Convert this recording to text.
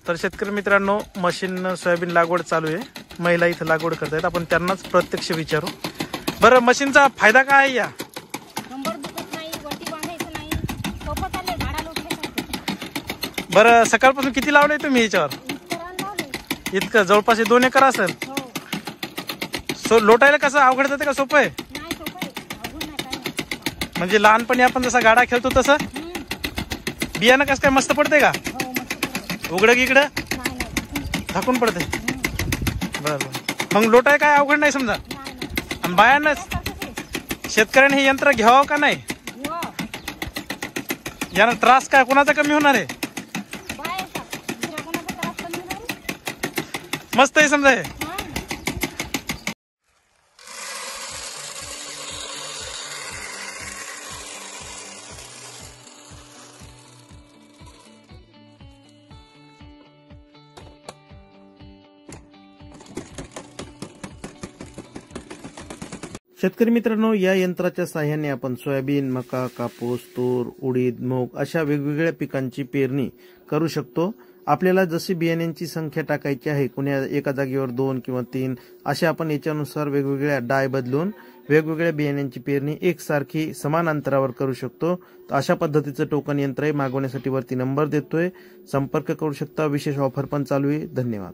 तर शेतकरी मित्रांनो, मशीन सोयाबीन लागवड चालू आहे. महिला इथं लागवड करतायत, आपण त्यांनाच प्रत्यक्ष विचारू. बरं, मशीनचा फायदा काय आहे? या बरं, सकाळपासून किती लावले तुम्ही याच्यावर? इतकं जवळपास 2 एकर असेल. लोटायला कसं अवघड जाते का सोपं आहे? म्हणजे लहानपणी आपण जसा गाडा खेळतो तसं? बियाणं कसं काय मस्त पडते का? उघडं इकडं झाकून पडते. बरं, मग लोटाय काय अवघड नाही समजा. आणि बायांना शेतकऱ्याने हे यंत्र घ्यावं का नाही? यानं त्रास काय कोणाचा कमी होणार आहे? मस्त आहे समजा हे. शेतकरी मित्रांनो, या यंत्राच्या साहाय्याने आपण सोयाबीन, मका, कापूस, तूर, उडीद, मूग अशा वेगवेगळ्या पिकांची पेरणी करू शकतो. आपल्याला जशी बियाण्यांची संख्या टाकायची आहे, कुण्या एका जागेवर 2 किंवा 3 असे आपण याच्यानुसार वेगवेगळ्या डाय बदलून वेगवेगळ्या बियाण्यांची पेरणी एकसारखी समान अंतरावर करू शकतो. तर अशा पद्धतीचं टोकन यंत्र आहे. मागवण्यासाठी वरती नंबर देतोय, संपर्क करू शकता. विशेष ऑफर पण चालू आहे. धन्यवाद.